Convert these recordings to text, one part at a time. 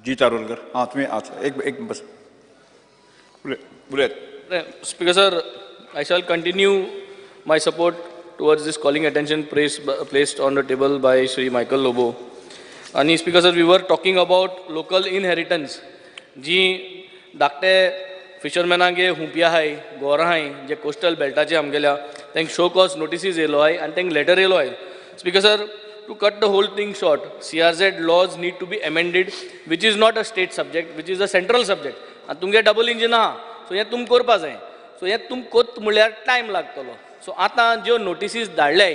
जी चारोलकर हां तुम्ही एक बस बोलूयात. Speaker sir, I shall continue my support towards this calling attention placed on the table by Shri Michael Lobo. And Speaker sir, we were talking about local inheritance. जी धाकटे फिशरमॅनांगे हुंपिया हाय गोरा हाय जे coastal बेल्टाचे आमगेल्या तांकां show cause notices येयलो हाय आनी तांकां letter येयलो हाय. Speaker sir, to cut the whole thing short, CRZ laws need to be amended, which is not a state subject, which is a central subject. And तुमगे double engine आहा, so हें तुम करपा जाय. सो हें तुम कोत म्हळ्यार टायम लागतलो. सो आतां ज्यो नोटिसीस धाडल्याय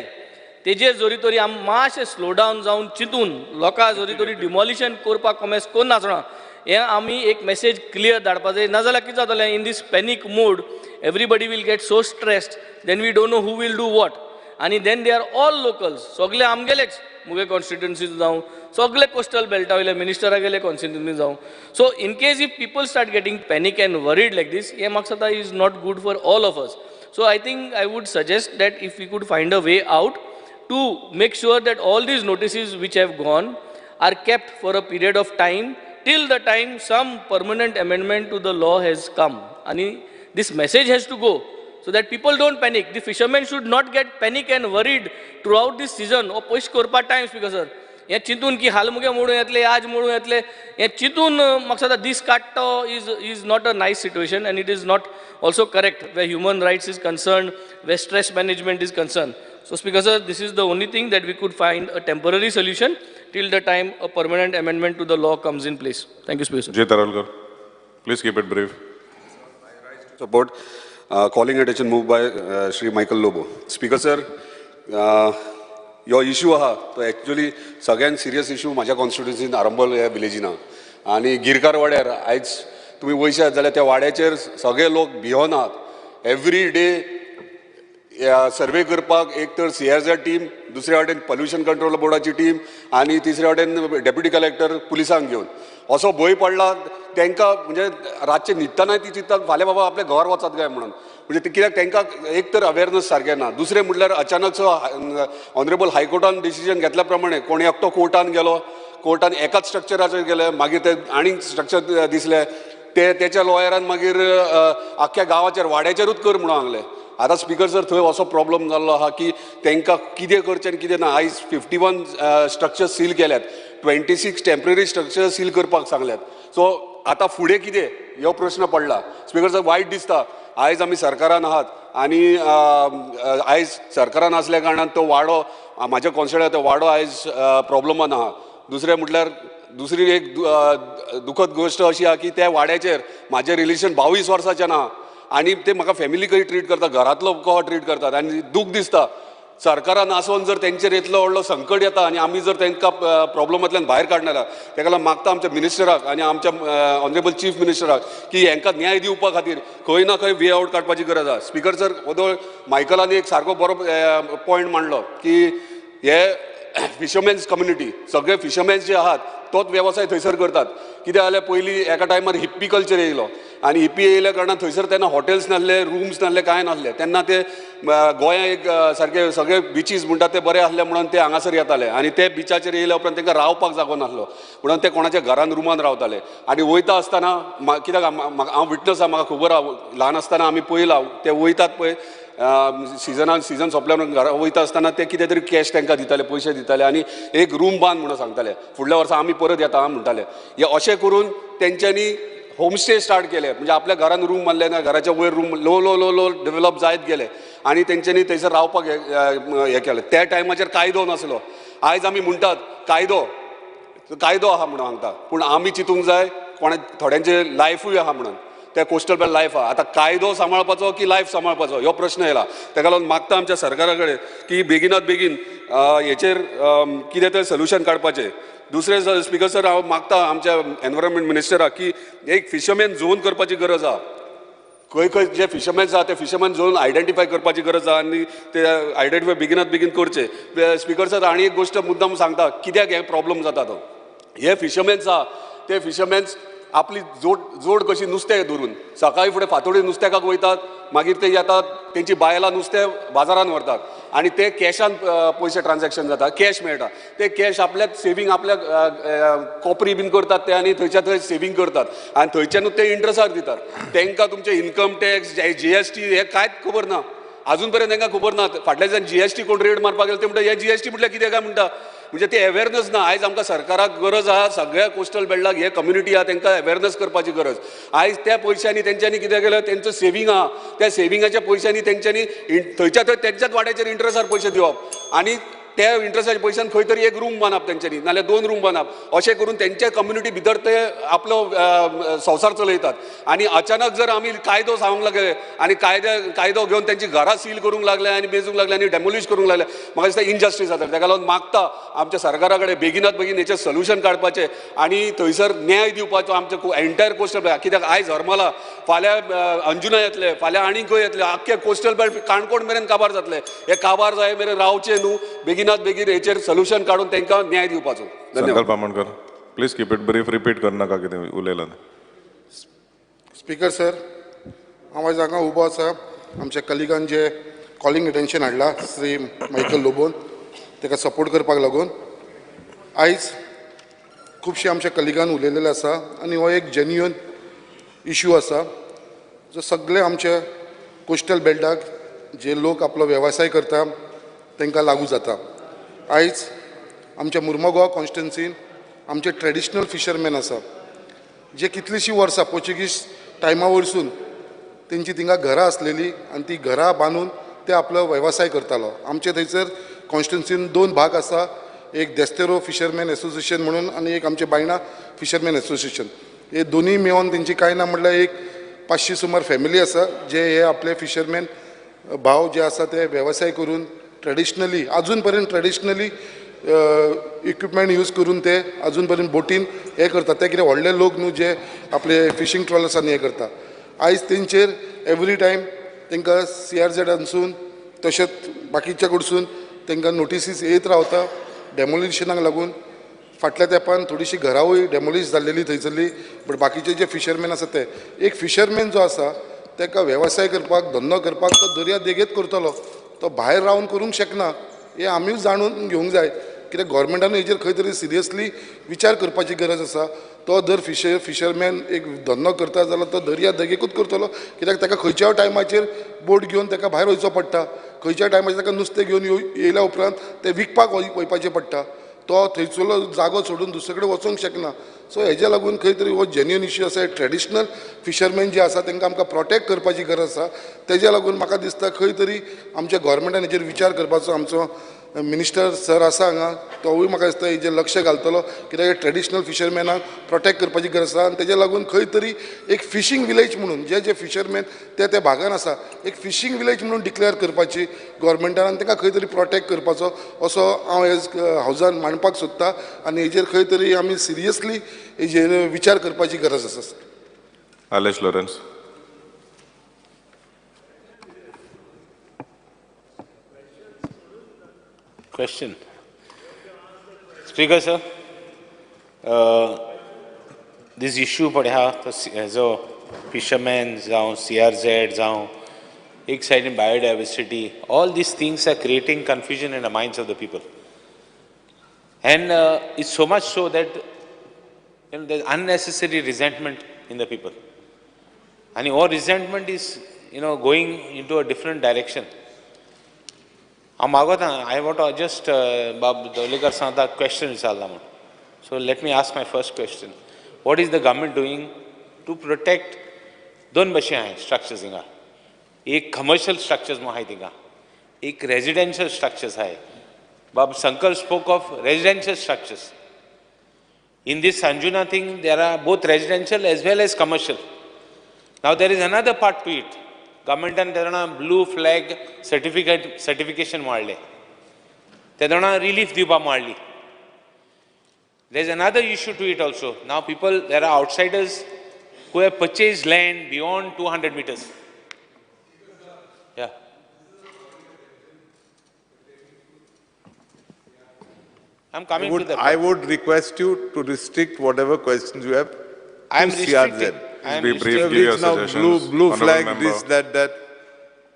तेजेर जोरी तरी आमी मातशें स्लो डावन जावन चिंतून लोकां जोरी तरी डिमॉलिशन करपाक कॉमेस कोण नासना हें आमी एक मेसेज क्लियर धाडपा जाय. नाजाल्यार कितें जातलें, in this panic mode everybody will get so stressed, then we don't know who will do what. आणि then they are all locals, सगळे आमगेलेच मुगे कॉन्स्टिट्युन्सीज जावं, सगळे कोस्टल बेल्टा वयले मिनिस्टरा गेले कॉन्स्टिट्युन्सी जावं. So in case if people start getting panic and worried like this, हें म्हाका दिसता is not good for all of us. So I think I would suggest that if we could find a way out to make sure that all these notices which have gone are kept for a period of time till the time some permanent amendment to the law has come. And this message has to go so that people don't panic. The fishermen should not get panic and worried throughout this season. Oh, push korpa times because sir. हे चिंतून की हाल मुगे मोडून येतले आज मोडून येतले हे चिंतून म्हाका दिसता दीस काडटो is not a nice situation and it is not also correct where human rights is concerned, where stress management is concerned. So Speaker sir, this is the only thing that we could find a temporary solution till the time a permanent amendment to the law comes in place. Thank you, Speaker sir. Jay Taralkar, please keep it brief. Support calling attention moved by Shri Michael Lobo. Speaker sir, your issue आहा तो actually सगळ्यात serious issue माझ्या कॉन्स्टिट्युन्सीन आरंबोल ह्या विलेजीन आहा आनी गिरकार वाड्यार आयज तुम्ही वयशात जाल्यार त्या वाड्याचेर सगळे लोक भिवून आहात. एवरी डे सर्वे करपाक एक तर CRZ टीम, दुसऱ्या वाटेन पोल्युशन कंट्रोल बोर्डाची टीम आनी तिसऱ्या वाटेन डेप्युटी कलेक्टर पुलिसांक घेवन असो भंय पडला तांकां. म्हणजे रातचे न्हिदताना ती चिंततात फाल्यां बाबा आपले घर वचत काय म्हणून. म्हणजे ते कित्याक तांकां एक तर अवेरनस सारकें ना, दुसरें म्हणल्यार अचानकसो ऑनरेबल हायकोर्टान डिसिजन घेतल्या प्रमाणे कोणी एकटो कोर्टान गेलो, कोर्टान एकाच स्ट्रक्चराचेर गेले, मागीर ते आनीक स्ट्रक्चर दिसले ते तेच्या लॉयरान मागीर आख्ख्या गांवाचेर वाड्याचेरूच कर म्हणून सांगलें. आतां स्पीकर सर थंय असो प्रॉब्लम जाल्लो आहा की तांकां कितें करचें आनी कितें ना. आयज 51 स्ट्रक्चर सील केल्यात, 26 टेम्पररी स्ट्रक्चर सील करपाक सांगल्यात. सो आतां फुडें कितें ह्यो प्रश्न पडला. स्पीकर सर वायट दिसता आयज आमी सरकारान आहात आनी आयज सरकारान आसल्या कारणान तो वाडो म्हाज्या कॉन्स्टिट्युएंट तो वाडो आयज प्रॉब्लमान आहा. दुसरें म्हटल्यार दुसरी एक दुखद गोश्ट अशी आहा की त्या वाड्याचेर म्हाजें रिलेशन 22 वर्सांच्यान आहा आनी ते म्हाका फॅमिली कशी ट्रीट करता, घरांतलो कहो ट्रीट करतात आनी दूख दिसता सरकारान आसोन जर तेंचेर इतलो व्हडलो संकट येता आनी आमी जर तांकां प्रॉब्लमांतल्यान भायर काडना. ताका लागून मागता आमच्या मिनिस्टराक आनी आमच्या ऑनरेबल चीफ मिनिस्टराक की हांकां न्याय दिवपा खातीर खंय ना खंय वे आउट काडपाची गरज आसा. स्पीकर सर ओदो मायकलान एक सारको बरो पॉयंट मांडलो की हे फिशरमॅन्स कम्युनिटी सगळे फिशरमॅन्स जे आहात तोच वेवसाय थंयसर करतात. कितें जाल्यार पयलीं एका टायमार हिप्पी कल्चर येयलो आनी हिप्पी येयल्या कारणान थंयसर तेन्ना हॉटेल्स नासले, रूम्स नासले, कांय नासले. तेन्ना ते गोंया एक सारके सगळे बिचीस म्हणटात ते बरे आसले म्हणून ते हांगासर येताले आनी ते बिचाचेर येयल्या उपरांत तांकां रावपाक जागो नासलो म्हणून ते कोणाच्या घरान रुमान रावताले. आनी वयता आसतना कित्याक हांव विटनस आहा, म्हाका खबर आहा, ल्हान आसतना आमी पळयलां ते वयतात पळय सीजन सोंपल्या म्हणून घरा वयता आसतना ते कितें तरी कॅश तांकां दिताले, पयशे दिताले आनी एक रूम बांद म्हणून सांगताले. फुडल्या वर्सा आमी परत येता म्हणटाले. हे अशें करून तेंच्यांनी होमस्टे स्टार्ट केले. म्हणजे आपल्या घरान रूम बांदले ना, घराच्या वयर room low low low low develop जायत गेले आनी तेंच्यांनी थंयसर रावपाक हें केलें. त्या टायमाचेर कायदो नासलो. आयज आमी म्हणटात कायदो आहा म्हणून सांगता, पूण आमी चिंतूंक जाय कोणा थोड्यांचे लायफूय आहा म्हणून. त्या कोस्टल बेल्ट लायफ आहा. आतां कायदो सांबाळपाचो की लायफ सांबाळपाचो हो प्रश्न येयला. ताका लागून मागता आमच्या सरकारा कडेन की बेगिनात बेगीन हेचेर कितें तरी सोल्युशन काडपाचें. दुसरें स्पीकर सर हांव मागता आमच्या एनवायरमेंट मिनिस्टराक की एक फिशरमॅन झोन करपाची गरज आहा. खंय खंय जे फिशरमॅन्स आहा ते फिशरमॅन झोन आयडेंटिफाय करपाची गरज आहा आनी ते आयडेंटिफाय बेगिनात बेगीन करचे. स्पीकर सर आनी एक गोश्ट मुद्दाम सांगता कित्याक हे प्रॉब्लम जाता तो. हे फिशरमॅन्स आहा ते फिशरमॅन्स आपली जोड कशी नुस्तें धरून सकाळी फुडें फातोडी नुस्तेकाक वयतात, मागीर ते येतात तेंची बायलां नुस्तें बाजारान व्हरतात आनी ते कॅशान पयशे ट्रान्झॅक्शन जाता, कॅश मेळटा. ते कॅश आपल्याक सेवींग आपल्या कोपरी बीन करतात ते आनी थंयच्या थंय सेवींग करतात आनी थंयच्यानूच ते इंट्रस्टाक दितात. तांकां तुमचे इन्कम टॅक्स GST हे कांयच खबर ना. अजून पर्यंत तांकां खबर ना. फाटल्या दिसांनी GST कोण रेड मारपाक गेलो ते म्हणटा हे GST म्हटल्यार कितें काय म्हणटा. म्हणजे ते अवेअरनेस ना. आयज आमकां सरकाराक गरज आहा, सगळ्या कोस्टल बेल्टाक हे कम्युनिटी आहा तांकां अवेअरनेस करपाची गरज. आयज त्या पयशांनी तेंच्यांनी कितें केलें, तेंचो सेवींग आहा, त्या सेविंगाच्या पयशांनी तेंच्यांनी थंयच्या थंय तेंच्याच वाड्याचेर इंट्रस्टार पयशे दिवप आनी त्या इंट्रस्टाच्या पयशान खंय तरी एक रूम बांदप तेंच्यांनी, नाल्यार 2 रूम बांदप. अशें करून तेंच्या कम्युनिटी भितर ते आपलो संवसार चलयतात. आनी अचानक जर आमी कायदो सांगूंक लागले आनी कायदो घेवन तेंची घरां सील करूंक लागले आनी मेजूंक लागले आनी डेमोलिश करूंक लागले, म्हाका दिसता इनजस्टीस जाता. ताका लागून मागता आमच्या सरकारा कडेन बेगिनात बेगीन हेचें सोल्युशन काडपाचें आनी थंयसर न्याय दिवपाचो आमच्या एंटायर कोस्टल बेल्ट. कित्याक आयज हरमला, फाल्यां अंजुना येतले, फाल्यां आनी खंय येतले, आख्खे कोस्टल बेल्ट काणकोण मेरेन काबार जातले. हे काबार जाय मेरेन रावचे न्हू, बेगिनात बेगीन हेचेर सोल्युशन काडून तांकां न्याय दिवपाचो. Sankalp Amonkar, please keep it brief, repeat करनाका कितें उलयलां. स्पीकर सर, हांव आयज हांगा उबो आसा आमच्या कलिगान जे कॉलिंग एटेन्शन हाडला श्री मायकल लोबोन, ताका सपोर्ट करपाक लागून. आयज खुबशे आमच्या कलिगान उलयलेले आसा आनी हो एक जेन्युअन इश्यू आसा जो सगळे आमच्या कोस्टल बेल्टाक जे लोक आपलो वेवसाय करता तांकां लागू जाता. आयज आमच्या मुर्मगांव कॉन्स्टिट्युन्सीन आमचे ट्रेडिशनल फिशरमॅन आसा जे कितलींशीं वर्सां पोर्चुगीज टायमा वयरसून तेंची थिंगा घरां आसलेलीं आनी ती घरां बांदून ते आपलो वेवसाय करतालो. आमचे थंयसर कॉन्स्टिट्युन्सीन 2 भाग आसा, एक देस्तेरो फिशरमॅन एसोसिएशन म्हणून आनी एक आमचे बायणा फिशरमॅन एसोसिएशन. हे दोनूय मेळोन तेंची कांय ना म्हणल्यार एक 500 सुमार फॅमिली आसा जे हे आपले फिशरमॅन भाव जे आसा ते वेवसाय करून ट्रेडिशनली अजून पर्यंत ट्रेडिशनली इक्विपमेंट यूज करून ते अजून पर्यंत बोटीन हे करतात. ते कितें व्हडले लोक न्हू जे आपले फिशींग ट्रॉलर्सांनी हे करता. आयज तेंचेर एवरी टायम तांकां CRZसून तशेंच बाकीच्या कडसून तांकां नोटिसीस येत रावता डेमोलिशनाक लागून. फाटल्या तेंपान थोडीशीं घरांवूय डेमोलिश जाल्लेली थंयसरली, बट बाकीचे जे फिशरमॅन आसा ते एक फिशरमॅन जो आसा ताका वेवसाय करपाक, धंदो करपाक तो दर्या देगेत करतलो, तो भायर रावन करूंक शकना. हे आमीच जाणून घेवंक जाय. कित्याक गोवोरमेंटान हेचेर खंय तरी सिरियसली विचार करपाची गरज आसा. तो जर फिशरमॅन एक धंदो करता जाल्यार तो दर्या देगेकूच करतलो, कित्याक ताका खंयच्याय टायमाचेर बोट घेवन ताका भायर वयचो पडटा. खंयच्याय टायमाचेर ताका नुस्तें घेवन येयल्या उपरांत ते विकपाक वयपाचें पडटा. तो थंयचो जागो सोडून दुसरे कडेन वचूंक शकना. सो हेज्या लागून खंय तरी हो जेन्युअन इश्यू आसा. ट्रेडिशनल फिशरमॅन जे आसा तांकां आमकां प्रोटेक्ट करपाची गरज आसा. तेज्या लागून म्हाका दिसता खंय तरी आमच्या गोवोरमेंटान हेचेर विचार करपाचो. आमचो मिनिस्टर सर आसा हांगा, तोवूय म्हाका दिसता हेजेर लक्ष घालतलो, कित्याक हे ट्रेडिशनल फिशरमॅनाक प्रोटेक्ट करपाची गरज आसा. आनी तेज्या लागून खंय तरी एक फिशींग विलेज म्हणून जे फिशरमॅन त्या भागान आसा एक फिशींग विलेज म्हणून डिक्लेअर करपाची गोवोरमेंटान आनी तांकां खंय तरी प्रोटेक्ट करपाचो असो हांव हेज हावजान मांडपाक सोदता. आनी हेजेर खंय तरी आमी सिरियसली हेजेर विचार करपाची गरज आसा. Aleixo Lourenco. Question. Speaker sir, this issue पडया as a fishermen जावं CRZ जावं एक side in biodiversity, all these things are creating confusion in the minds of the people, and it's so much so that there's unnecessary resentment in the people, and all resentment is going into a different direction. I want to just Bob Dolekar सांगता question विचारला म्हणून. So let me ask my first question. What is the government doing to protect दोन भशेन आहाय structures हिंगा. एक commercial structures मो आहाय थिंगा, एक residential structures आहाय. Bob Sankar spoke of residential structures. In this Anjuna thing, there are both residential as well as commercial. Now there is another part to it. Government and blue flag certification मारले. तेदोना relief दिवपा मारली. There is another issue to it also. Now there are outsiders who have purchased land beyond 200 meters. Yeah. I'm coming to that. I would request you to restrict whatever questions you have. I'm to restricting. CRZ. I'm Be brief, You have give your reached now suggestions. blue Honourable flag, member. this, that.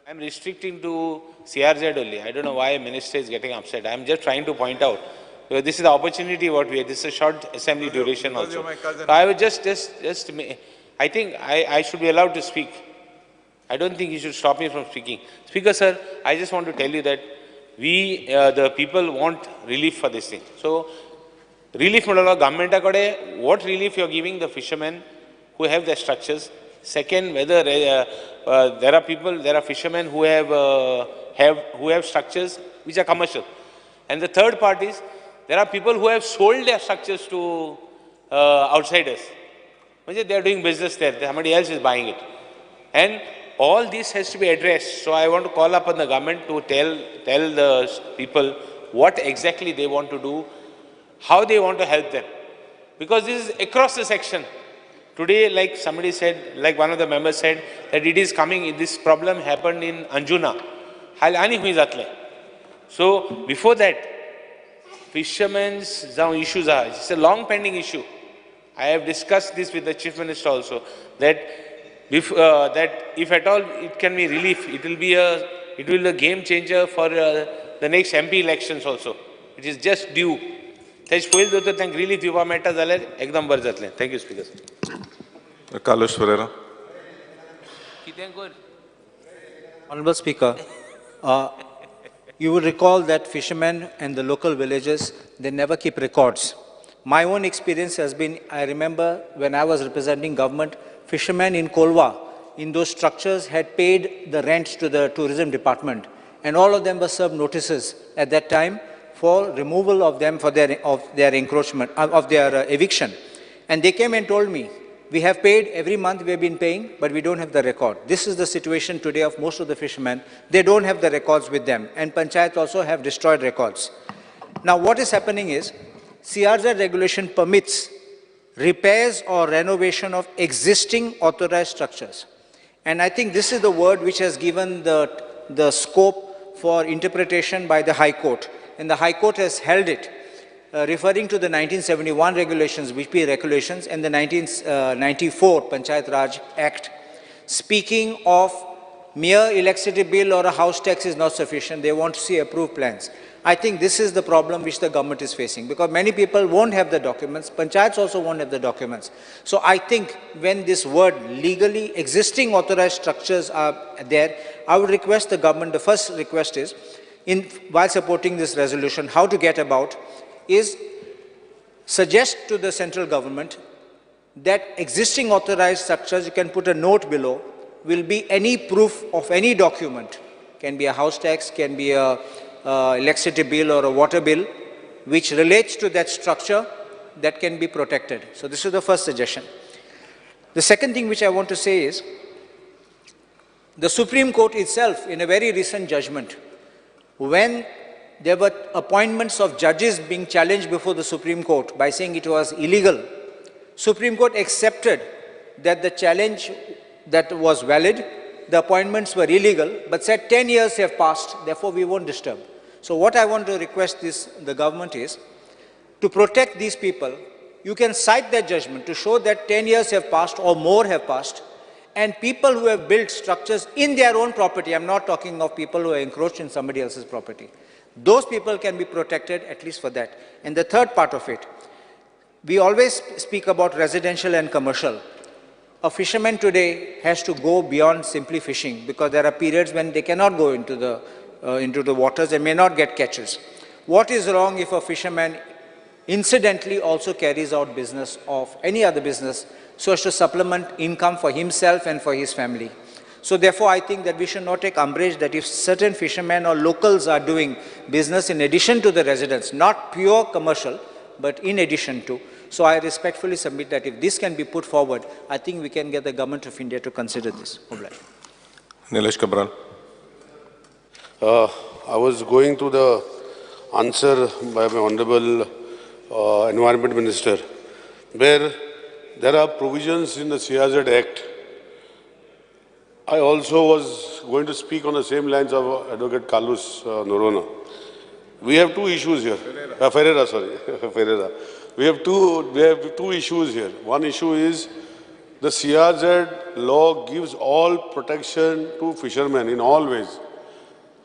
I'm restricting to CRZ only. I don't know why minister is getting upset. I'm just trying to point out. This is the opportunity what we have. This is a short assembly duration because also. you're my cousin. So I would I think I should be allowed to speak. I don't think you should stop me from speaking. Speaker, sir, I just want to tell you that we, the people want relief for this thing. So, relief model government, what relief you are giving the fishermen who have their structures? Second, whether there are fishermen who have structures which are commercial. And the third part is, there are people who have sold their structures to outsiders. They are doing business there, somebody else is buying it. And all this has to be addressed. So I want to call upon the government to tell the people what exactly they want to do, how they want to help them. Because this is across the section. Today, like somebody said, like one of the members said, that it is coming, this problem happened in Anjuna. So before that, fishermen's issues are, it's a long pending issue. I have discussed this with the Chief Minister also, that if at all it can be relief, it will be a game changer for the next MP elections also. It is just due. Thank you, Speaker. Carlos Ferreira. Honorable Speaker, you will recall that fishermen and the local villages, they never keep records. My own experience has been, I remember when I was representing government, fishermen in Kolwa, in those structures, had paid the rents to the tourism department, and all of them were served notices at that time for removal of them for their encroachment, of their eviction. And they came and told me, we have paid every month, we have been paying, but we don't have the record. This is the situation today of most of the fishermen. They don't have the records with them, and panchayats also have destroyed records. Now what is happening is, CRZ regulation permits repairs or renovation of existing authorized structures. And I think this is the word which has given the scope for interpretation by the High Court. And the High Court has held it, referring to the 1971 regulations, VP regulations, and the 1994 Panchayat Raj Act. Speaking of mere electricity bill or a house tax is not sufficient, they want to see approved plans. I think this is the problem which the government is facing, because many people won't have the documents, panchayats also won't have the documents. So I think when this word legally existing authorized structures are there, I would request the government, the first request is, while supporting this resolution, how to get about, is suggest to the central government that existing authorized structures, you can put a note below, will be any proof of any document, can be a house tax, can be a electricity bill or a water bill, which relates to that structure, that can be protected. So this is the first suggestion. The second thing which I want to say is, the Supreme Court itself, in a very recent judgment, when there were appointments of judges being challenged before the Supreme Court by saying it was illegal, Supreme Court accepted that the challenge that was valid, the appointments were illegal, but said 10 years have passed, therefore we won't disturb. So what I want to request the government is, to protect these people, you can cite that judgment to show that 10 years have passed or more have passed, and people who have built structures in their own property, I'm not talking of people who are encroached in somebody else's property, those people can be protected at least for that. And the third part of it, we always speak about residential and commercial. A fisherman today has to go beyond simply fishing, because there are periods when they cannot go into the waters and may not get catches. What is wrong if a fisherman incidentally also carries out business of any other business so as to supplement income for himself and for his family? So therefore, I think that we should not take umbrage that if certain fishermen or locals are doing business in addition to the residents, not pure commercial, but in addition to. So I respectfully submit that if this can be put forward, I think we can get the government of India to consider this. Nilesh Cabral. I was going through the answer by my Honorable Environment Minister, where there are provisions in the CRZ Act. I also was going to speak on the same lines of Advocate Carlos Norona. We have two issues here. Ferreira, sorry. Ferreira. We have two issues here. One issue is The CRZ law gives all protection to fishermen in all ways.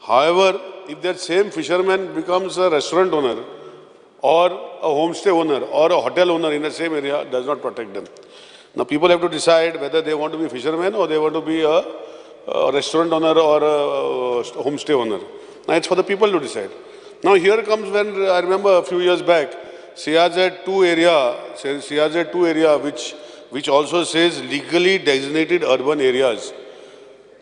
However, if that same fisherman becomes a restaurant owner or a homestay owner or a hotel owner in the same area, does not protect them. Now people have to decide whether they want to be fishermen or they want to be a restaurant owner or a homestay owner. Now it's for the people to decide. Now here comes when I remember a few years back, CRZ2 area, which also says legally designated urban areas.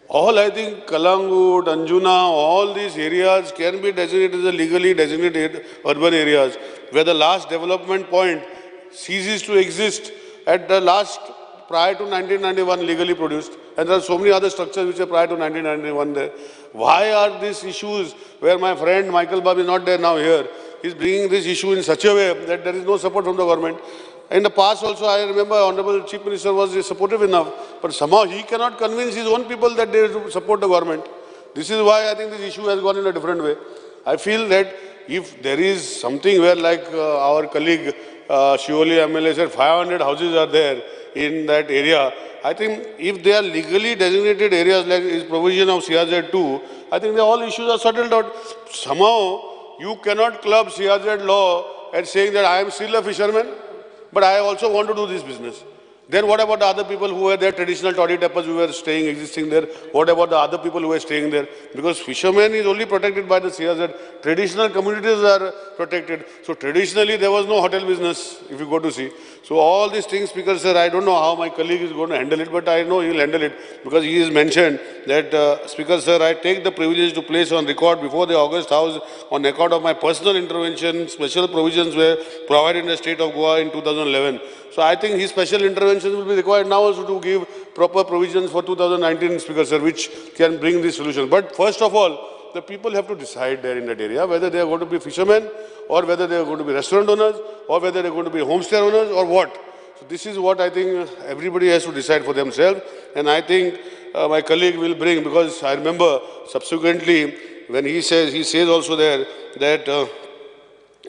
All I think Kalangut, Anjuna, all these areas can be designated as legally designated urban areas where the last development point ceases to exist at the last prior to 1991 legally produced. And there are so many other structures which are prior to 1991 there. Why are these issues where my friend Michael Bab is not there now here? He's bringing this issue in such a way that there is no support from the government. In the past also, I remember Honorable Chief Minister was supportive enough, but somehow he cannot convince his own people that they support the government. This is why I think this issue has gone in a different way. I feel that if there is something where like our colleague Shioli MLA said 500 houses are there in that area, I think if they are legally designated areas like is provision of CRZ2, I think all issues are settled out. Somehow you cannot club CRZ law and saying that I am still a fisherman, but I also want to do this business. Then what about the other people who were there, traditional toddy tappers who were existing there? What about the other people who were staying there? Because fishermen is only protected by the CRZ. Traditional communities are protected. So traditionally there was no hotel business, if you go to see. So all these things, Speaker sir, I don't know how my colleague is going to handle it, but I know he will handle it because he has mentioned that, Speaker sir, I take the privilege to place on record before the August House on account of my personal intervention, special provisions were provided in the state of Goa in 2011. So I think his special interventions will be required now also to give proper provisions for 2019, Speaker sir, which can bring this solution. But first of all, the people have to decide there in that area whether they are going to be fishermen or whether they are going to be restaurant owners or whether they are going to be homestay owners or what. So this is what I think everybody has to decide for themselves. And I think my colleague will bring, because I remember subsequently when he says also there that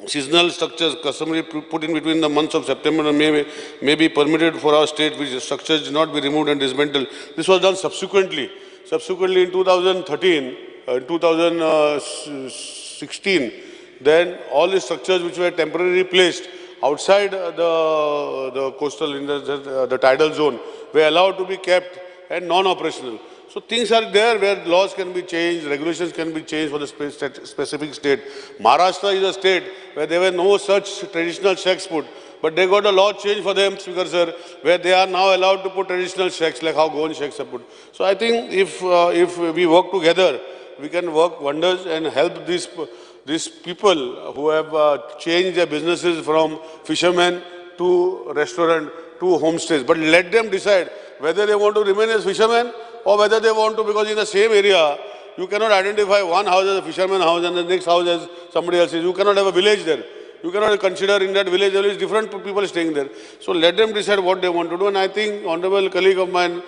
seasonal structures customary put in between the months of September and May may be permitted for our state, which structures do not be removed and dismantled. This was done subsequently. Subsequently in 2013, 2016, then all the structures which were temporarily placed outside the coastal, in the tidal zone, were allowed to be kept and non-operational. So things are there where laws can be changed, regulations can be changed for the specific state. Maharashtra is a state where there were no such traditional shacks put, but they got a law change for them, Speaker sir, where they are now allowed to put traditional shacks like how Goan shacks are put. So I think if we work together, we can work wonders and help these people who have changed their businesses from fishermen to restaurant to homestays. But let them decide whether they want to remain as fishermen or whether they want to, because in the same area, you cannot identify one house as a fisherman house and the next house as somebody else's. You cannot have a village there. You cannot consider in that village there is different people staying there. So let them decide what they want to do. And I think honorable colleague of mine,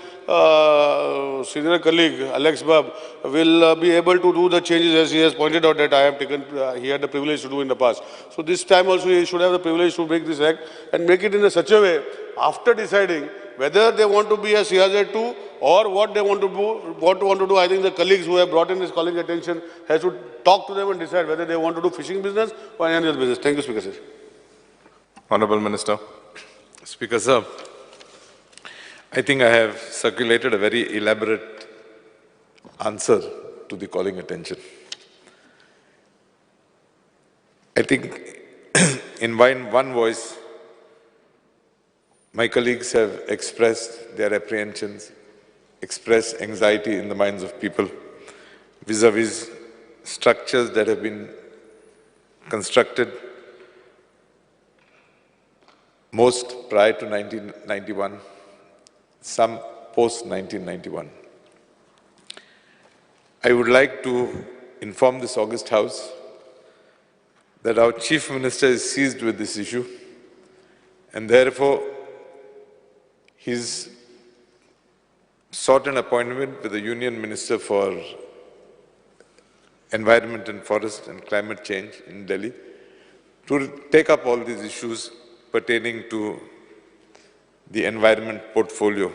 senior colleague Alex Bab, will be able to do the changes as he has pointed out that I have taken, he had the privilege to do in the past. So this time also he should have the privilege to make this act and make it in such a way, after deciding whether they want to be a CRZ2 or what they want to do, I think the colleagues who have brought in this colleague attention has to talk to them and decide whether they want to do fishing business or any other business. Thank you, Speaker sir. Honorable Minister. Speaker sir, I think I have circulated a very elaborate answer to the calling attention. I think in one voice, my colleagues have expressed their apprehensions, expressed anxiety in the minds of people vis-a-vis structures that have been constructed, most prior to 1991, some post-1991. I would like to inform this August House that our Chief Minister is seized with this issue, and therefore he's sought an appointment with the Union Minister for Environment and Forest and Climate Change in Delhi to take up all these issues pertaining to the environment portfolio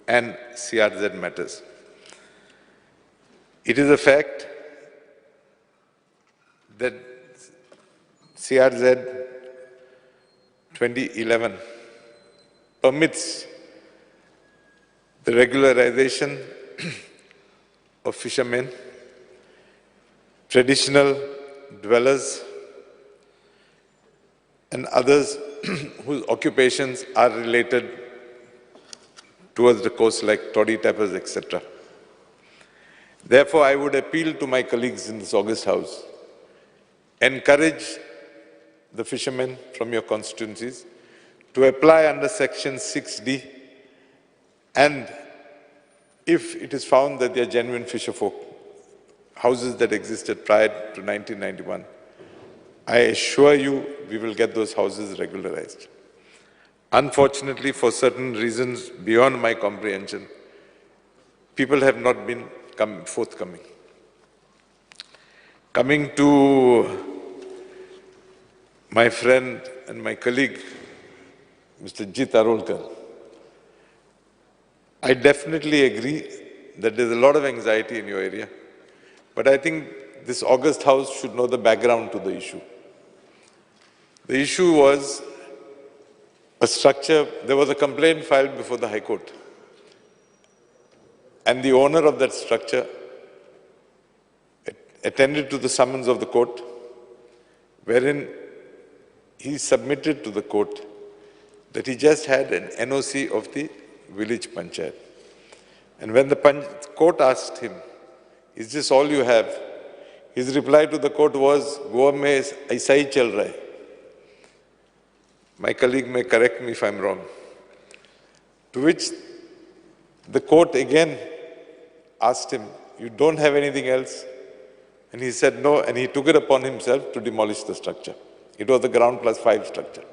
and CRZ matters. It is a fact that CRZ 2011 permits the regularization of fishermen, traditional dwellers, and others whose occupations are related towards the coast, like toddy tappers, etc. Therefore, I would appeal to my colleagues in this august House, encourage the fishermen from your constituencies to apply under Section 6D, and if it is found that they are genuine fisherfolk, houses that existed prior to 1991, I assure you we will get those houses regularized. Unfortunately, for certain reasons beyond my comprehension, people have not been forthcoming. Coming to my friend and my colleague, Mr. Jit Arolkar, I definitely agree that there's a lot of anxiety in your area, but I think this august House should know the background to the issue. The issue was a structure, there was a complaint filed before the High Court, and the owner of that structure attended to the summons of the court, wherein he submitted to the court that he just had an NOC of the village panchayat. And when the court asked him, "Is this all you have?" his reply to the court was, "Goa mein aisa hi chal raha hai." My colleague may correct me if I'm wrong. To which the court again asked him, "You don't have anything else?" And he said no, and he took it upon himself to demolish the structure. It was the ground plus 5 structure.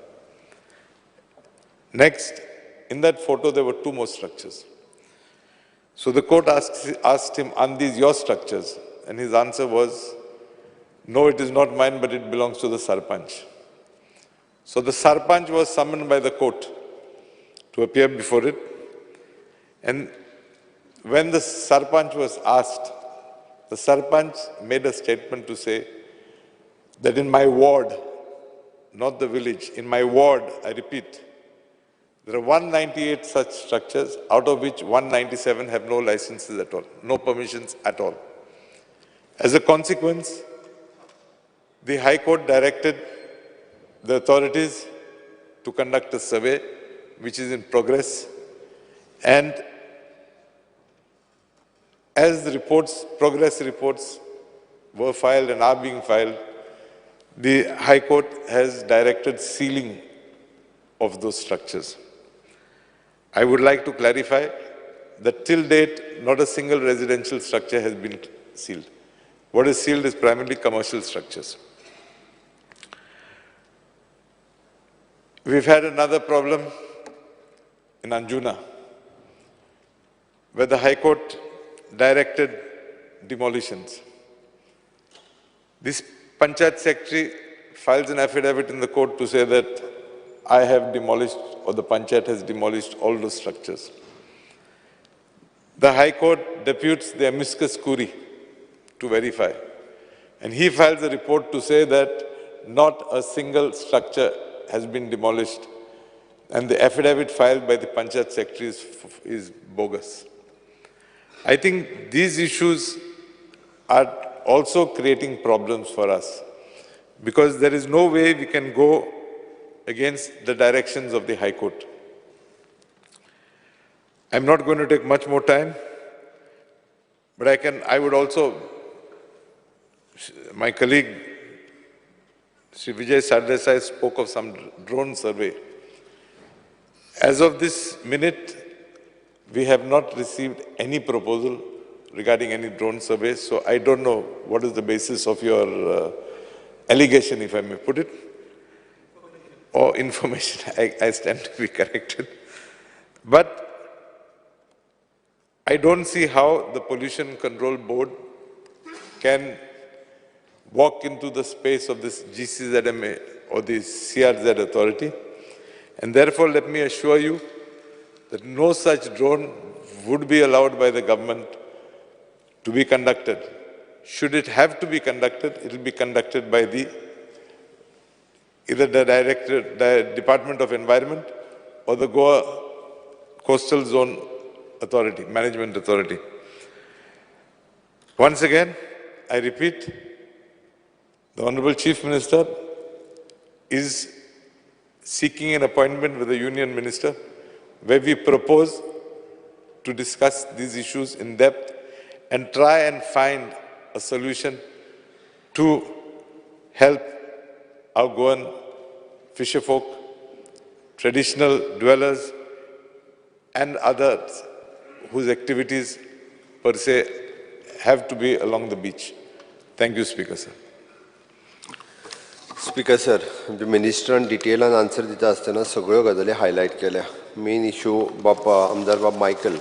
Next, in that photo, there were 2 more structures. So the court asked him, "Are these your structures?" And his answer was, "No, it is not mine, but it belongs to the Sarpanch." So the Sarpanch was summoned by the court to appear before it. And when the Sarpanch was asked, the Sarpanch made a statement to say that in my ward, not the village, in my ward, I repeat, there are 198 such structures, out of which 197 have no licenses at all, no permissions at all. As a consequence, the High Court directed the authorities to conduct a survey, which is in progress. And as the reports, progress reports were filed and are being filed, the High Court has directed sealing of those structures. I would like to clarify that till date, not a single residential structure has been sealed. What is sealed is primarily commercial structures. We've had another problem in Anjuna, where the High Court directed demolitions. This Panchayat Secretary files an affidavit in the court to say that I have demolished, or the Panchayat has demolished all those structures. The High Court deputes the amicus curiae to verify, and he files a report to say that not a single structure has been demolished, and the affidavit filed by the Panchayat Secretary is bogus. I think these issues are also creating problems for us, because there is no way we can go against the directions of the High Court. I'm not going to take much more time, but I would also, my colleague, Sri Vijay Sardesai spoke of some drone survey. As of this minute, we have not received any proposal regarding any drone survey, so I don't know what is the basis of your allegation, if I may put it, or information. I stand to be corrected. But I don't see how the Pollution Control Board can walk into the space of this GCZMA or the CRZ authority And therefore, let me assure you that no such drone would be allowed by the government to be conducted. Should it have to be conducted, it will be conducted by either the Department of Environment or the Goa Coastal Zone Authority, Management Authority. Once again, I repeat, the Honorable Chief Minister is seeking an appointment with the Union Minister where we propose to discuss these issues in depth and try and find a solution to help our Goan fisherfolk, traditional dwellers, and others whose activities per se have to be along the beach. Thank you, Speaker, sir. Speaker, sir, the Minister on detail and answer दिता आसतना सगळ्यो गजाली highlight केल्या. Main issue आमदार बाब Michael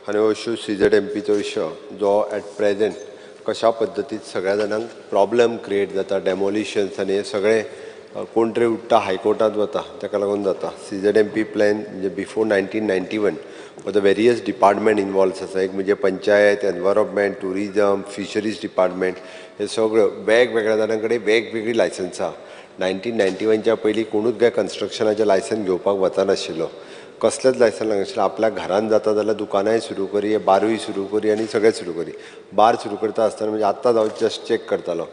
हांणी हो issue CZMPचो issue जो एट प्रेजेंट कशा पद्दतीन सगळ्या जाणांक प्रॉब्लेम क्रिएट जाता, डेमोलिशन्स आनी हे सगळे कोण तरी उठता हायकोर्टात वता ताका लागून जाता. CZMP प्लॅन म्हणजे before 1991 the various department involve आसा. एक म्हणजे panchayat, environment, tourism, fisheries department हे सगळ्यो वेगवेगळ्या जाणां कडेन वेगवेगळी लायसन्सां. 1991च्या पयलीं कोणूच काय कन्स्ट्रक्शनाचें लायसन घेवपाक वचनाशिल्लो, कसलेंच लायसन नाशिल्लें. आपल्या घरान जाता जाल्यार दुकानाय सुरू करी, बारूय सुरू करी आनी सगळें सुरू करी. बार सुरू करता आसतना म्हणजे आत्तां हांव जस्ट चॅक करतालो,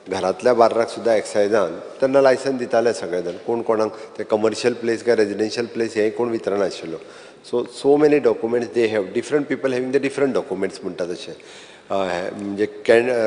घरांतल्या बार्राक सुद्दां एक्सायजान तेन्ना लायसन दिताले सगळे जाण. कोण कोणाक ते कमर्शियल प्लेस काय रेजिडेन्शियल प्लेस हें कोण वितरनाशिल्लो. So many documents they have, different people having the different documents म्हणटा तशें. म्हणजे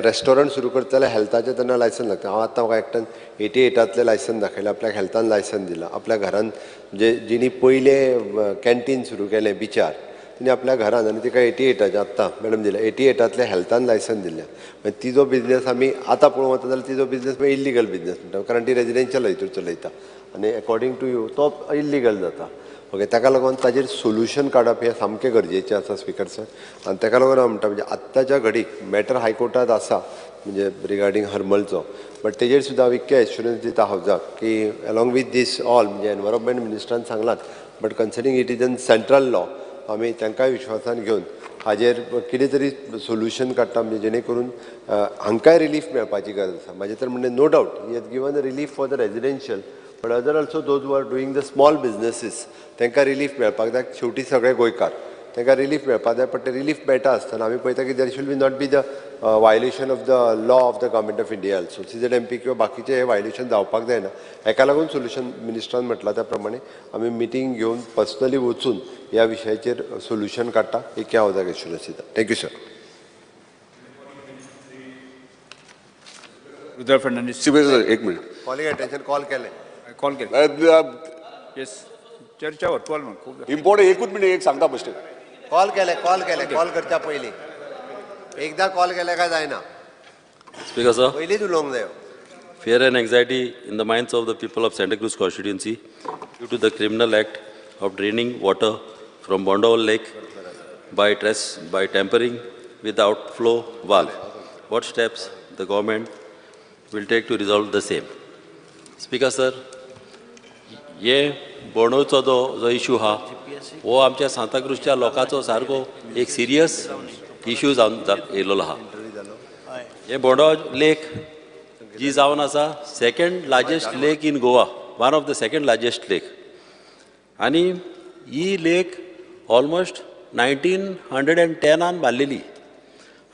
रेस्टॉरंट सुरू करता जाल्यार हेल्थाचें तेन्ना लायसन लागता. हांव आतां म्हाका एकट्यान 88तलें लायसन दाखयलें, आपल्याक हेल्थान लायसन दिलां. आपल्या घरान म्हणजे जिणी पयलें कॅन्टीन सुरू केलें बिचार तिने आपल्या घरान आनी तिका 88चे आत्तां मॅडम दिल्या 88तले हेल्थान लायसन दिल्या. मागीर तिजो बिझनेस आमी आतां पळोवंक वता जाल्यार तिजो बिझनेस मागीर इल्लिगल बिझनेस म्हणटा, कारण ती रेजिडेन्शियल हितूर चलयता आनी अकॉर्डिंग टू यू तो इल्लिगल जाता. ओके, ताका लागून ताजेर सोल्युशन काडप हें सामकें गरजेचें आसा स्पिकर सर. आनी ताका लागून हांव म्हणटा म्हणजे आत्ताच्या घडीक मॅटर हायकोर्टात आसा म्हणजे रिगार्डींग हर्मलचो, बट तेजेर सुद्दां हांव इतकें एश्युरन्स दिता हावजाक की अलॉंग वीथ दीस ऑल म्हणजे एनवायरमेंट मिनिस्टरान सांगलात, but considering it is an central law आमी तांकांय विश्वासान घेवन हाजेर कितें तरी सोल्युशन काडटा म्हणजे जेणे करून हांकांय रिलीफ मेळपाची गरज आसा. म्हाजें तर म्हणणें no doubt he has given a relief for the residential, but other also those who are doing the small businesses तांकां रिलीफ मेळपाक जाय. शेवटी सगळे गोंयकार तांकां रिलीफ मेळपाक जाय, बट ते रिलीफ मेळटा आसतना आमी पळयता की देर should be not be the violation of the law of the government of India also. CZMP किंवा बाकीचे हे वायलेशन जावपाक जायना. हेका लागून सोल्युशन मिनिस्टरान म्हटलां त्या प्रमाणे आमी मिटींग घेवन पर्सनली वचून ह्या विशयाचेर सोल्युशन काडटा एक हांव जागे एश्युरन्स दिता. Thank you sir. रुद्र फर्नांडीस. एक मिनिट. कॉलिंग अटेन्शन कॉल केलें. कॉल केलं. येस, चर्चावर कॉल म्हणून खूप इम्पॉर्टंट एकूच मिनिट एक सांगता बेश्टें. कॉल करच्या पयलीं एकदां कॉल केलें काय जायना. Speaker, sir. पयलींच उलोवंक जायो. Fear and anxiety in the minds of the people of Santa Cruz constituency due to the criminal act of draining water from Bondawal Lake by tampering with the outflow valve. What steps the government will take to resolve the same? Speaker, sir, ये बोंडोचो जो issue हा वो आमच्या सांताक्रूजच्या लोकांचो सारको एक serious issue जावन येयलेलो हा. हे बोंडो लेक जी जावन आसा second largest lake in Goa, one of the second largest lake. आनी ही लेक ऑलमोस्ट 1910 बांदलेली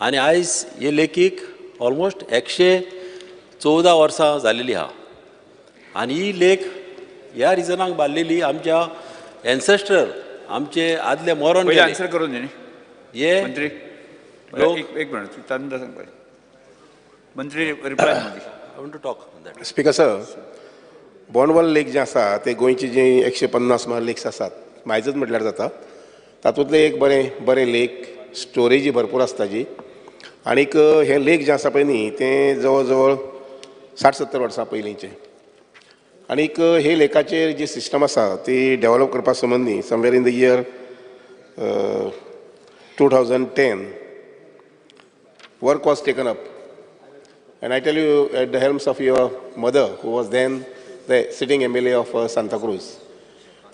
आनी आयज हे लेकीक ऑलमोस्ट 114 वर्सां जालेली हा. आनी ही लेक ह्या रिजनाक बांदलेली आमच्या एन्सेस्टर आमचे आदले मरण पहिले आन्सर करून दे. हे मंत्री लोक एक मिनिट तांदा सांग पळय. मंत्री reply I want to talk on that. Speaker sir, Bondvol lake जे आसा ते गोंयचे जे 150 सुमार लेक्स आसात मायजूच म्हटल्यार जाता, तातूंतले एक बरें लेक स्टोरेजी भरपूर आसता जी. आनीक हे लेक जे आसा पळय न्ही तें जवळ जवळ 60-70 वर्सां पयलींचे. आनीक हे लेकाचेर जी सिस्टम आसा ती डेवलप करपा संबंदी somewhere in the year 2010 work was taken up, and I tell you at the helms of your mother who was then the sitting MLA of Santa Cruz,